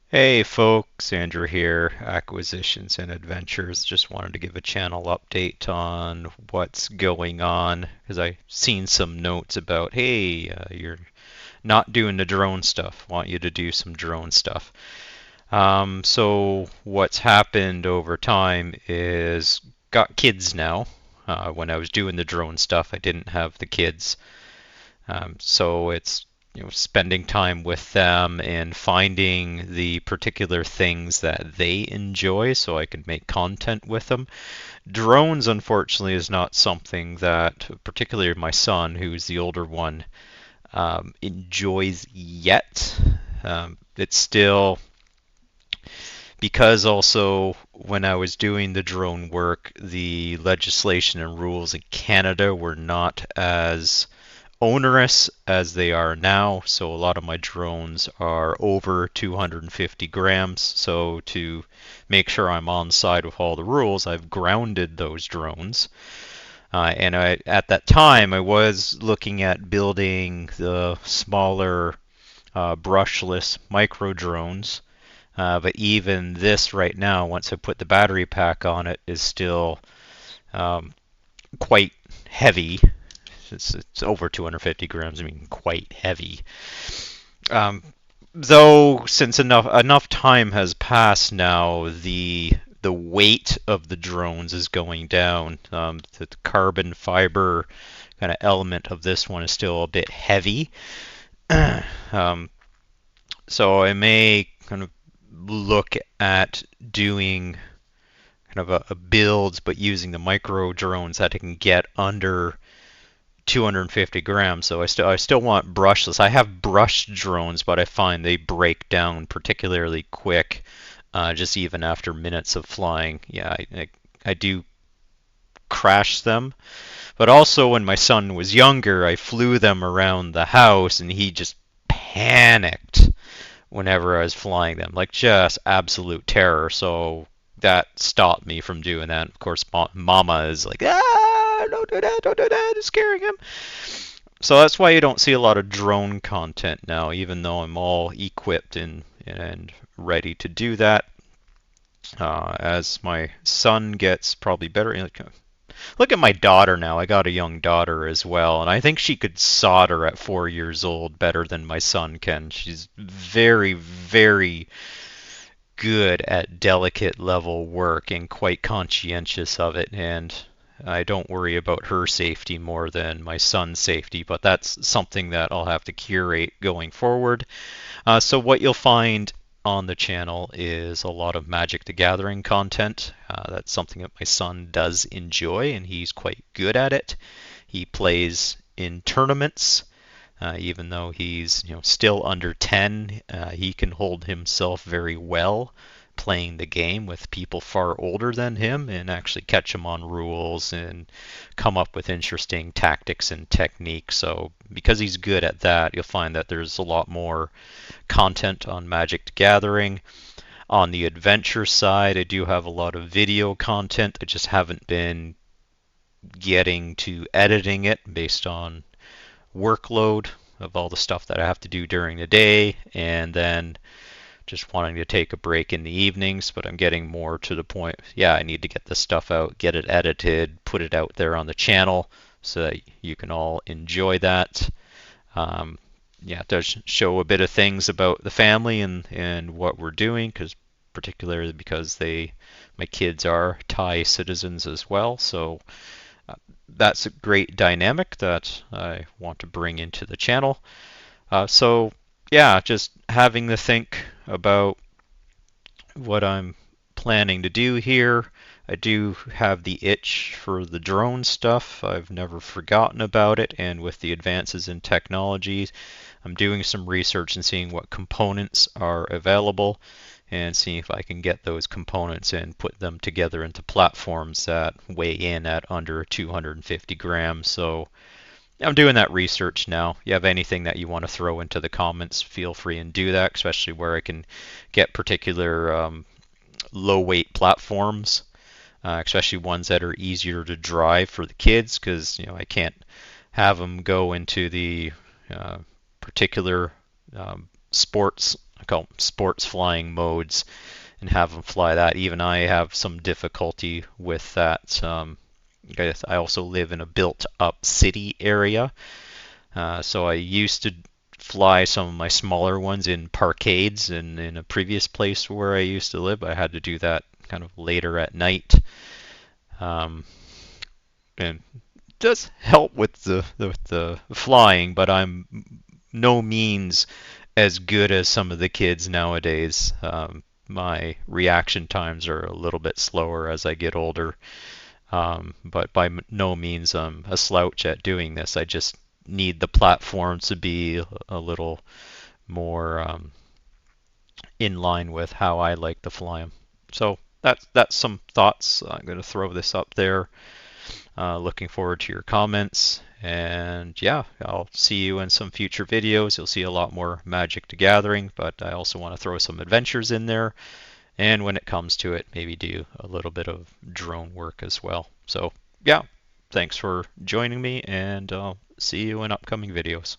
Hey folks, Andrew here, Acquisitions and Adventures. Just wanted to give a channel update on what's going on because I seen some notes about, hey, you're not doing the drone stuff. Want you to do some drone stuff. So what's happened over time is got kids now. When I was doing the drone stuff, I didn't have the kids. So it's spending time with them and finding the particular things that they enjoy so I can make content with them. Drones, unfortunately, is not something that, particularly my son, who's the older one, enjoys yet. It's still because also when I was doing the drone work, the legislation and rules in Canada were not as onerous as they are now. So a lot of my drones are over 250 grams. So to make sure I'm on side with all the rules, I've grounded those drones. At that time, I was looking at building the smaller brushless micro drones. But even this right now, once I put the battery pack on it, is still um, quite heavy. It's over 250 grams. I mean, quite heavy. Um, though, since enough time has passed now, the weight of the drones is going down. The carbon fiber kind of element of this one is still a bit heavy. um, so I may kind of look at doing kind of a builds, but using the micro drones that I can get under 250 grams. So I still want brushless. I have brushed drones, but I find they break down particularly quick, just even after minutes of flying. Yeah, I do crash them. But also when my son was younger, I flew them around the house, and he just panicked whenever I was flying them, like just absolute terror. So that stopped me from doing that. Of course, Mama is like, don't do that, don't do that, it's scaring him. So that's why you don't see a lot of drone content now, even though I'm all equipped and ready to do that. As my son gets probably better, look at my daughter now. I got a young daughter as well, and I think she could solder at 4 years old better than my son can. She's very, very good at delicate level work and quite conscientious of it. And I don't worry about her safety more than my son's safety, but that's something that I'll have to curate going forward. So what you'll find on the channel is a lot of Magic the Gathering content. That's something that my son does enjoy, and he's quite good at it. He plays in tournaments. Even though he's still under 10, he can hold himself very well playing the game with people far older than him and actually catch him on rules and come up with interesting tactics and techniques. So because he's good at that, you'll find that there's a lot more content on Magic the Gathering. On the adventure side, I do have a lot of video content. I just haven't been getting to editing it based on workload of all the stuff that I have to do during the day, and then just wanting to take a break in the evenings. But I'm getting more to the point, yeah, I need to get this stuff out, get it edited, put it out there on the channel so that you can all enjoy that. Um, yeah, it does show a bit of things about the family and what we're doing, because particularly because my kids are Thai citizens as well, so that's a great dynamic that I want to bring into the channel. So yeah, just having to think about what I'm planning to do here. I do have the itch for the drone stuff. I've never forgotten about it, and with the advances in technology, I'm doing some research and seeing what components are available and seeing if I can get those components and put them together into platforms that weigh in at under 250 grams. So I'm doing that research now. You have anything that you want to throw into the comments, feel free and do that, especially where I can get particular low weight platforms, especially ones that are easier to drive for the kids, because I can't have them go into the particular sports call them sports flying modes and have them fly that. Even I have some difficulty with that. I also live in a built-up city area, so I used to fly some of my smaller ones in parkades, and in a previous place where I used to live, I had to do that kind of later at night. Um, and it does help with the flying, but I'm no means as good as some of the kids nowadays. My reaction times are a little bit slower as I get older, but by no means I'm a slouch at doing this. I just need the platform to be a little more in line with how I like to fly them. So that's some thoughts. I'm going to throw this up there. Looking forward to your comments. And yeah, I'll see you in some future videos. You'll see a lot more Magic the Gathering, but I also want to throw some adventures in there. And when it comes to it, maybe do a little bit of drone work as well. So yeah, thanks for joining me, and I'll see you in upcoming videos.